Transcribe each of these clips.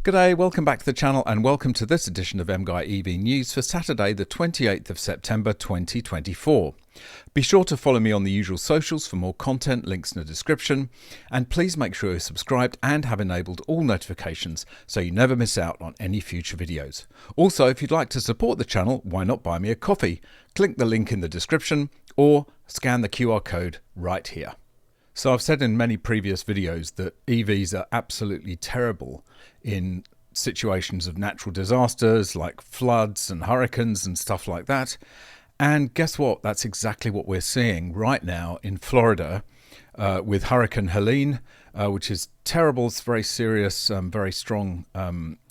G'day, welcome back to the channel and welcome to this edition of MGUY EV News for Saturday the 28th of September 2024. Be sure to follow me on the usual socials for more content, links in the description, and please make sure you're subscribed and have enabled all notifications so you never miss out on any future videos. Also, if you'd like to support the channel, why not buy me a coffee? Click the link in the description or scan the QR code right here. So I've said in many previous videos that EVs are absolutely terrible in situations of natural disasters like floods and hurricanes and stuff like that. And guess what? That's exactly what we're seeing right now in Florida with Hurricane Helene, which is terrible. It's very serious, very strong,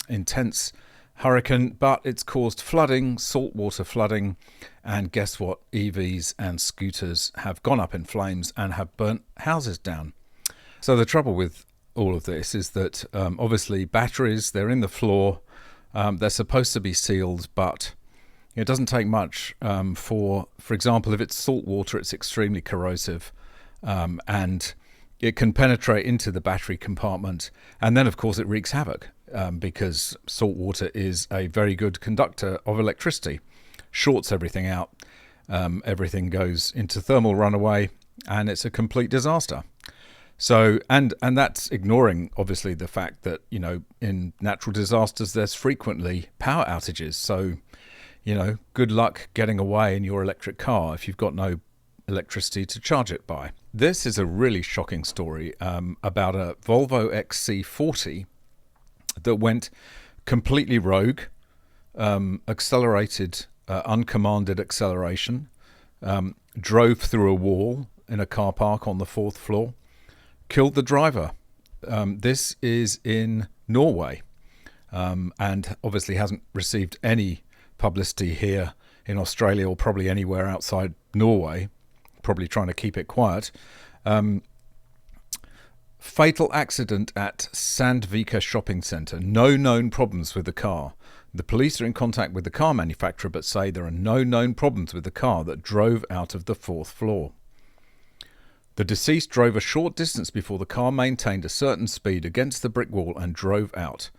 intense hurricane, but it's caused flooding, saltwater flooding, and guess what? EVs and scooters have gone up in flames and have burnt houses down. So the trouble with all of this is that obviously batteries, they're in the floor, they're supposed to be sealed, but it doesn't take much for example, if it's salt water, it's extremely corrosive, and it can penetrate into the battery compartment, and then of course it wreaks havoc because salt water is a very good conductor of electricity, shorts everything out, everything goes into thermal runaway, and it's a complete disaster. So, and that's ignoring obviously the fact that, you know, in natural disasters there's frequently power outages. So, you know, good luck getting away in your electric car if you've got no electricity to charge it by. This is a really shocking story about a Volvo XC40 that went completely rogue, accelerated, uncommanded acceleration, drove through a wall in a car park on the 4th floor, killed the driver. This is in Norway, and obviously hasn't received any publicity here in Australia or probably anywhere outside Norway, probably trying to keep it quiet. Fatal accident at Sandvika shopping centre. No known problems with the car. The police are in contact with the car manufacturer but say there are no known problems with the car that drove out of the 4th floor. The deceased drove a short distance before the car maintained a certain speed against the brick wall and drove out.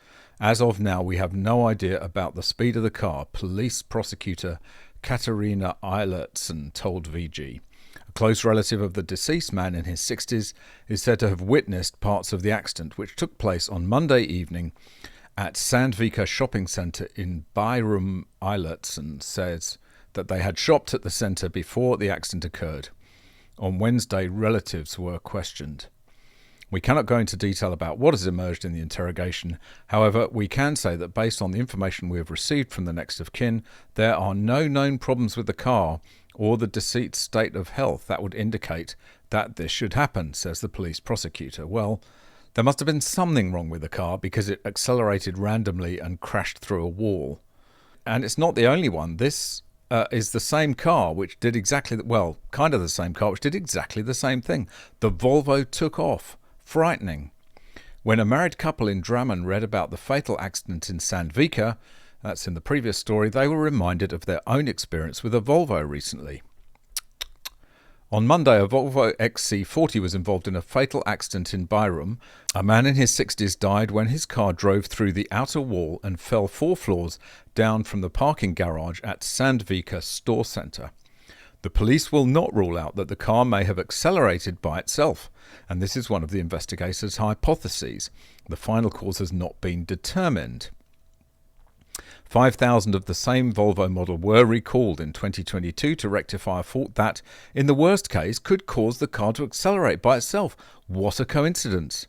As of now, we have no idea about the speed of the car, police prosecutor Katarina Eilertsen told VG. A close relative of the deceased man in his 60s is said to have witnessed parts of the accident, which took place on Monday evening at Sandvika shopping centre in Byrum. Eilertsen says that they had shopped at the centre before the accident occurred. On Wednesday, relatives were questioned. We cannot go into detail about what has emerged in the interrogation. However, we can say that based on the information we have received from the next of kin, there are no known problems with the car or the deceased's state of health that would indicate that this should happen, says the police prosecutor. Well, there must have been something wrong with the car because it accelerated randomly and crashed through a wall. And it's not the only one. This is the same car which did exactly, kind of the same car which did exactly the same thing. The Volvo took off. Frightening. When a married couple in Drammen read about the fatal accident in Sandvika, that's in the previous story, they were reminded of their own experience with a Volvo recently. On Monday, a Volvo XC40 was involved in a fatal accident in Byrum. A man in his 60s died when his car drove through the outer wall and fell 4 floors down from the parking garage at Sandvika store centre. The police will not rule out that the car may have accelerated by itself, and this is one of the investigators' hypotheses. The final cause has not been determined. 5,000 of the same Volvo model were recalled in 2022 to rectify a fault that, in the worst case, could cause the car to accelerate by itself. What a coincidence.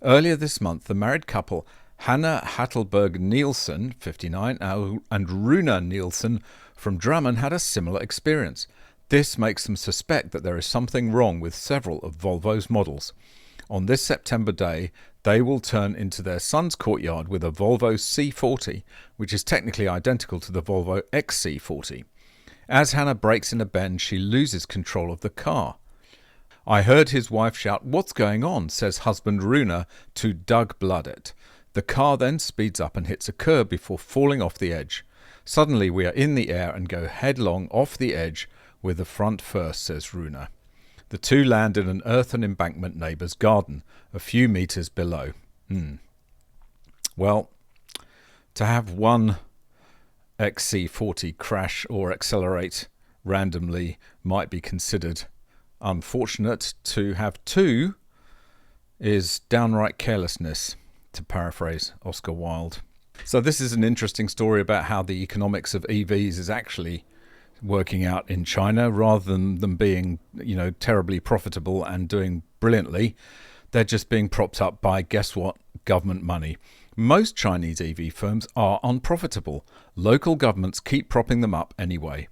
Earlier this month, the married couple Hanna Hattelberg Nielsen, 59, and Runa Nielsen from Drammen had a similar experience. This makes them suspect that there is something wrong with several of Volvo's models. On this September day, they will turn into their son's courtyard with a Volvo C40, which is technically identical to the Volvo XC40. As Hannah brakes in a bend, she loses control of the car. I heard his wife shout, "What's going on?" says husband Runa to Doug Bloodet. The car then speeds up and hits a curb before falling off the edge. Suddenly we are in the air and go headlong off the edge with the front first, says Runa. The two land in an earthen embankment neighbour's garden, a few metres below. Well, to have one XC40 crash or accelerate randomly might be considered unfortunate. To have two is downright carelessness, to paraphrase Oscar Wilde. So this is an interesting story about how the economics of EVs is actually working out in China. Rather than them being, terribly profitable and doing brilliantly, they're just being propped up by, guess what, government money. Most Chinese EV firms are unprofitable. Local governments keep propping them up anyway.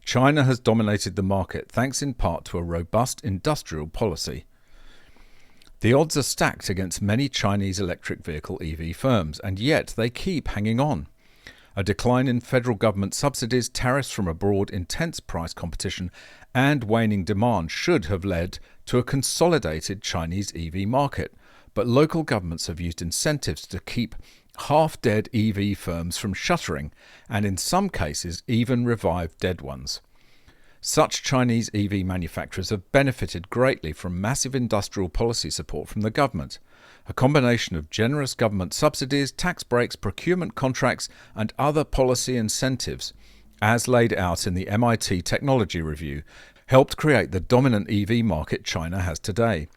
China has dominated the market thanks in part to a robust industrial policy. The odds are stacked against many Chinese electric vehicle EV firms, and yet they keep hanging on. A decline in federal government subsidies, tariffs from abroad, intense price competition, and waning demand should have led to a consolidated Chinese EV market. But local governments have used incentives to keep half-dead EV firms from shuttering, and in some cases even revive dead ones. Such Chinese EV manufacturers have benefited greatly from massive industrial policy support from the government. A combination of generous government subsidies, tax breaks, procurement contracts, and other policy incentives, as laid out in the MIT Technology Review, helped create the dominant EV market China has today.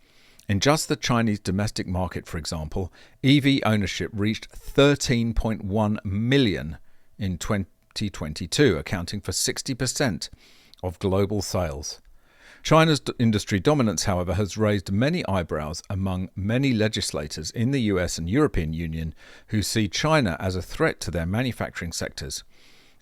In just the Chinese domestic market, for example, EV ownership reached 13.1 million in 2022, accounting for 60% of global sales. China's industry dominance, however, has raised many eyebrows among many legislators in the US and European Union who see China as a threat to their manufacturing sectors.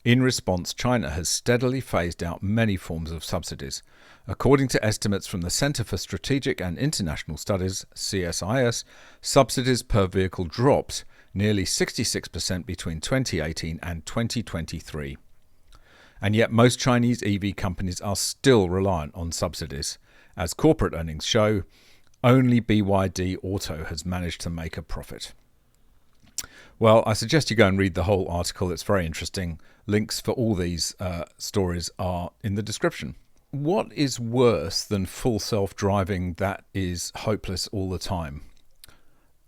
In response, China has steadily phased out many forms of subsidies. According to estimates from the Centre for Strategic and International Studies, CSIS, subsidies per vehicle dropped nearly 66% between 2018 and 2023. And yet most Chinese EV companies are still reliant on subsidies. As corporate earnings show, only BYD Auto has managed to make a profit. Well, I suggest you go and read the whole article. It's very interesting. Links for all these stories are in the description. What is worse than full self-driving that is hopeless all the time?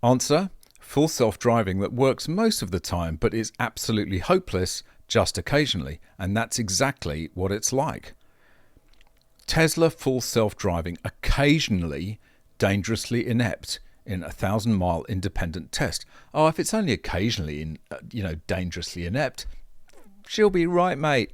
Answer: full self-driving that works most of the time but is absolutely hopeless just occasionally, and that's exactly what it's like. Tesla full self-driving occasionally dangerously inept in a 1,000-mile independent test. Oh, if it's only occasionally dangerously inept, she'll be right, mate.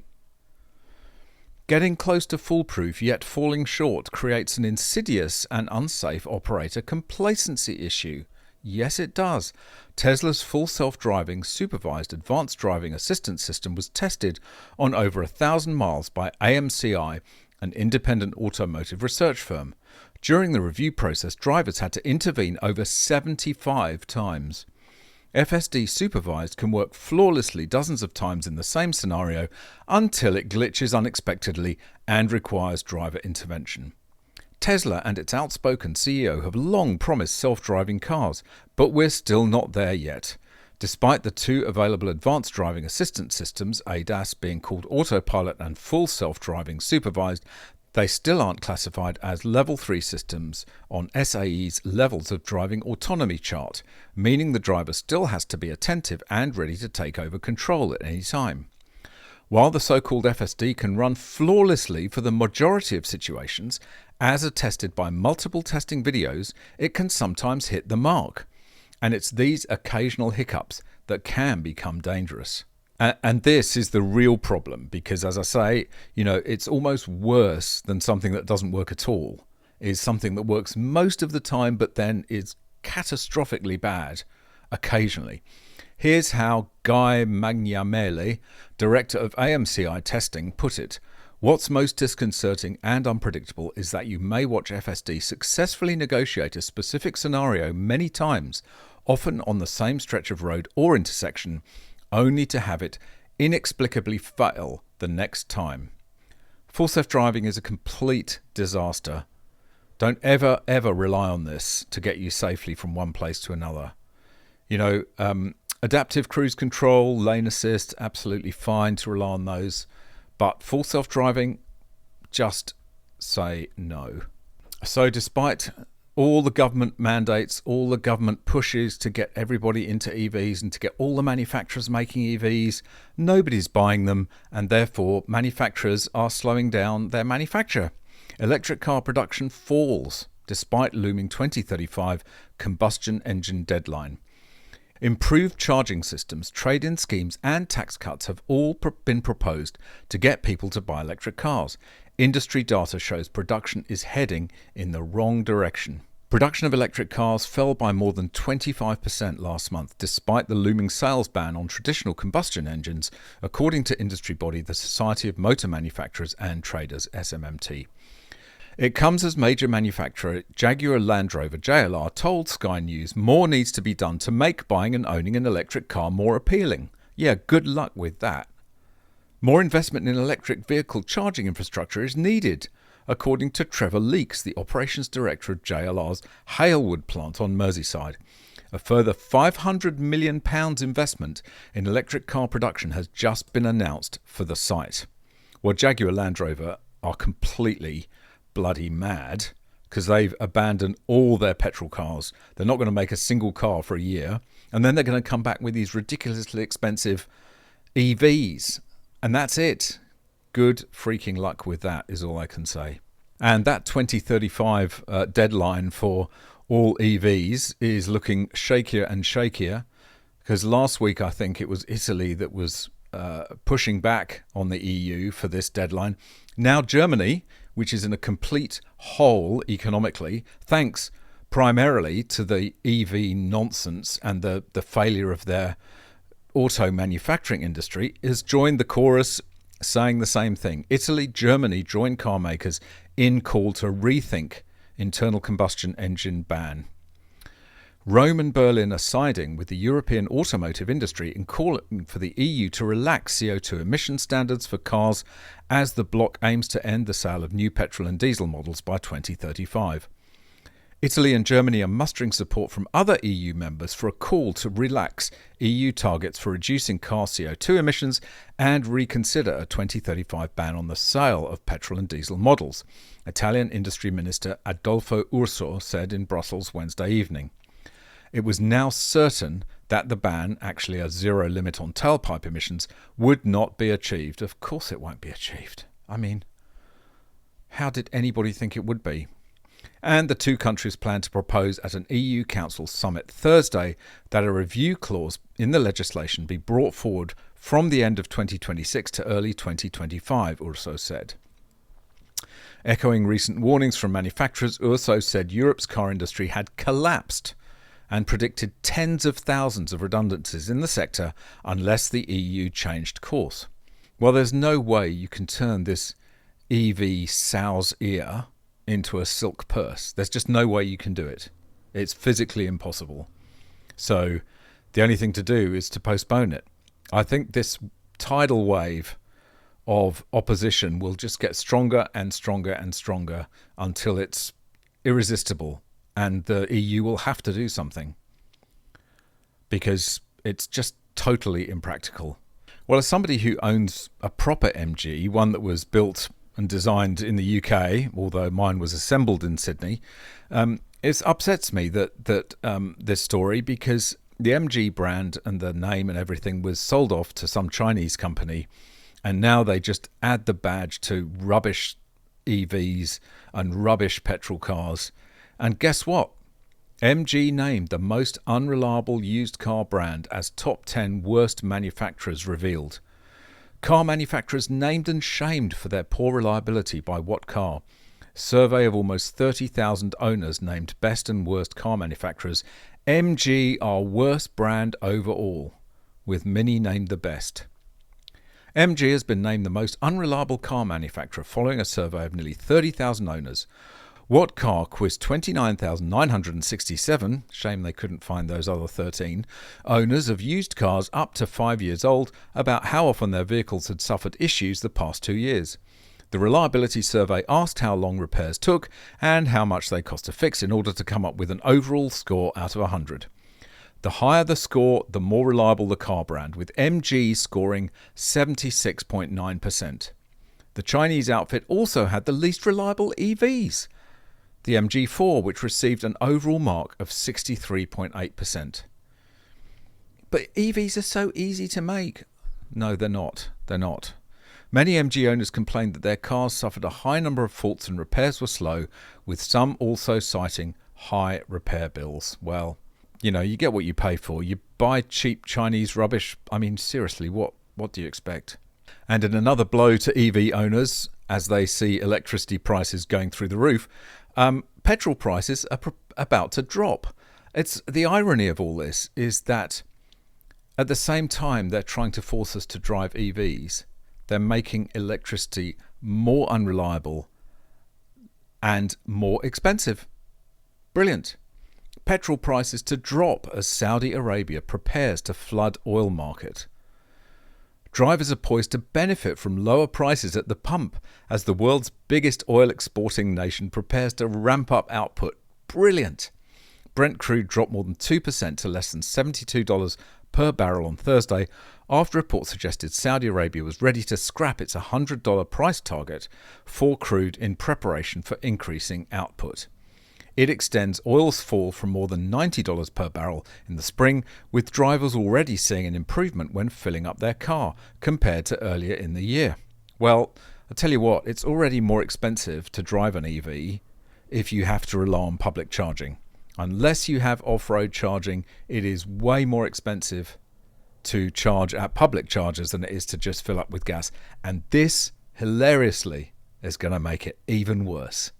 Getting close to foolproof yet falling short creates an insidious and unsafe operator complacency issue. Yes, it does. Tesla's full self-driving supervised advanced driving assistance system was tested on over 1,000 miles by AMCI, an independent automotive research firm. During the review process, drivers had to intervene over 75 times. FSD supervised can work flawlessly dozens of times in the same scenario until it glitches unexpectedly and requires driver intervention. Tesla and its outspoken CEO have long promised self-driving cars, but we're still not there yet. Despite the two available advanced driving assistance systems, ADAS being called autopilot and full self-driving supervised, they still aren't classified as level 3 systems on SAE's levels of driving autonomy chart, meaning the driver still has to be attentive and ready to take over control at any time. While the so-called FSD can run flawlessly for the majority of situations, as attested by multiple testing videos, it can sometimes hit the mark. And it's these occasional hiccups that can become dangerous. And this is the real problem because, as I say, it's almost worse than something that doesn't work at all. Is something that works most of the time but then is catastrophically bad occasionally. Here's how Guy Magnamele, director of AMCI testing, put it. What's most disconcerting and unpredictable is that you may watch FSD successfully negotiate a specific scenario many times, often on the same stretch of road or intersection, only to have it inexplicably fail the next time. Full self-driving is a complete disaster. Don't ever rely on this to get you safely from one place to another. Adaptive cruise control, lane assist, absolutely fine to rely on those. But full self-driving, just say no. So despite all the government mandates, all the government pushes to get everybody into EVs and to get all the manufacturers making EVs, nobody's buying them, and therefore manufacturers are slowing down their manufacture. Electric car production falls despite looming 2035 combustion engine deadline. Improved charging systems, trade-in schemes and tax cuts have all been proposed to get people to buy electric cars. Industry data shows production is heading in the wrong direction. Production of electric cars fell by more than 25% last month, despite the looming sales ban on traditional combustion engines, according to industry body the Society of Motor Manufacturers and Traders, SMMT. It comes as major manufacturer Jaguar Land Rover JLR told Sky News more needs to be done to make buying and owning an electric car more appealing. Yeah, good luck with that. More investment in electric vehicle charging infrastructure is needed, according to Trevor Leakes, the operations director of JLR's Halewood plant on Merseyside. A further £500 million investment in electric car production has just been announced for the site. Well, Jaguar Land Rover are completely bloody mad because they've abandoned all their petrol cars. They're not going to make a single car for a year, and then they're going to come back with these ridiculously expensive EVs, and that's it. Good freaking luck with that is all I can say. And that 2035 deadline for all EVs is looking shakier and shakier, because last week I think it was Italy that was pushing back on the EU for this deadline. Now Germany, which is in a complete hole economically, thanks primarily to the EV nonsense and the failure of their auto manufacturing industry, has joined the chorus saying the same thing. Italy, Germany joined car makers in call to rethink internal combustion engine ban. Rome and Berlin are siding with the European automotive industry in calling for the EU to relax CO2 emission standards for cars as the bloc aims to end the sale of new petrol and diesel models by 2035. Italy and Germany are mustering support from other EU members for a call to relax EU targets for reducing car CO2 emissions and reconsider a 2035 ban on the sale of petrol and diesel models, Italian Industry Minister Adolfo Urso said in Brussels Wednesday evening. It was now certain that the ban, actually a zero limit on tailpipe emissions, would not be achieved. Of course it won't be achieved. I mean, how did anybody think it would be? And the two countries plan to propose at an EU Council summit Thursday that a review clause in the legislation be brought forward from the end of 2026 to early 2025, Urso said. Echoing recent warnings from manufacturers, Urso said Europe's car industry had collapsed and predicted tens of thousands of redundancies in the sector unless the EU changed course. Well, there's no way you can turn this EV sow's ear into a silk purse. There's just no way you can do it. It's physically impossible. So the only thing to do is to postpone it. I think this tidal wave of opposition will just get stronger and stronger and stronger until it's irresistible. And the EU will have to do something because it's just totally impractical. Well, as somebody who owns a proper MG, one that was built and designed in the UK, although mine was assembled in Sydney, it upsets me that this story, because the MG brand and the name and everything was sold off to some Chinese company, and now they just add the badge to rubbish EVs and rubbish petrol cars. And guess what? MG named the most unreliable used car brand as top 10 worst manufacturers revealed. Car manufacturers named and shamed for their poor reliability by What Car. Survey of almost 30,000 owners named best and worst car manufacturers. MG are worst brand overall, with Mini named the best. MG has been named the most unreliable car manufacturer following a survey of nearly 30,000 owners. What Car quizzed 29,967, shame they couldn't find those other 13, owners of used cars up to 5 years old about how often their vehicles had suffered issues the past 2 years. The reliability survey asked how long repairs took and how much they cost to fix in order to come up with an overall score out of 100. The higher the score, the more reliable the car brand, with MG scoring 76.9%. The Chinese outfit also had the least reliable EVs. the MG4, which received an overall mark of 63.8%. But EVs are so easy to make. No, they're not. They're not. Many MG owners complained that their cars suffered a high number of faults and repairs were slow, with some also citing high repair bills. Well, you know, you get what you pay for. You buy cheap Chinese rubbish. I mean, seriously, what do you expect? And in another blow to EV owners, as they see electricity prices going through the roof, petrol prices are about to drop. It's the irony of all this is that at the same time they're trying to force us to drive EVs, they're making electricity more unreliable and more expensive. Brilliant. Petrol prices to drop as Saudi Arabia prepares to flood oil market. Drivers are poised to benefit from lower prices at the pump as the world's biggest oil exporting nation prepares to ramp up output. Brilliant. Brent crude dropped more than 2% to less than $72 per barrel on Thursday after reports suggested Saudi Arabia was ready to scrap its $100 price target for crude in preparation for increasing output. It extends oil's fall from more than $90 per barrel in the spring, with drivers already seeing an improvement when filling up their car compared to earlier in the year. Well, I tell you what, it's already more expensive to drive an EV if you have to rely on public charging. Unless you have off-road charging, it is way more expensive to charge at public chargers than it is to just fill up with gas. And this, hilariously, is going to make it even worse.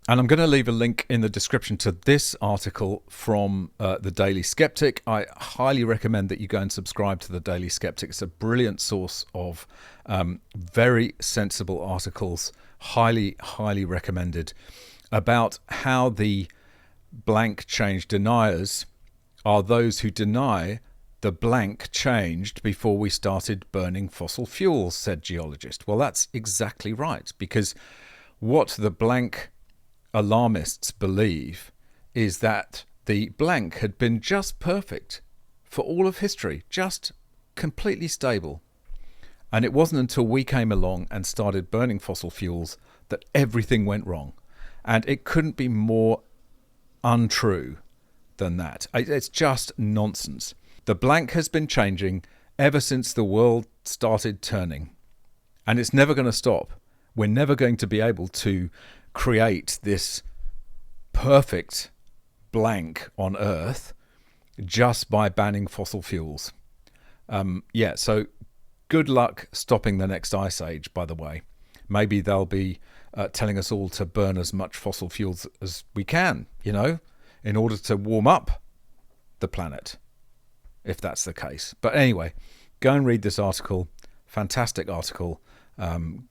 And I'm going to leave a link in the description to this article from the Daily Skeptic. I highly recommend that you go and subscribe to the Daily Skeptic. It's a brilliant source of very sensible articles, highly recommended, about how the blank change deniers are those who deny the blank changed before we started burning fossil fuels, said geologist. Well, that's exactly right, because what the blank alarmists believe is that the blank had been just perfect for all of history, just completely stable. And it wasn't until we came along and started burning fossil fuels that everything went wrong. And it couldn't be more untrue than that. It's just nonsense. The blank has been changing ever since the world started turning. And it's never going to stop. We're never going to be able to create this perfect blank on Earth just by banning fossil fuels. So good luck stopping the next ice age, by the way. Maybe they'll be telling us all to burn as much fossil fuels as we can, in order to warm up the planet, if that's the case. But anyway, go and read this article. Fantastic article.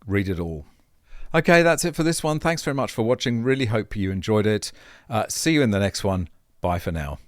Read it all. Okay, that's it for this one. Thanks very much for watching. Really hope you enjoyed it. See you in the next one. Bye for now.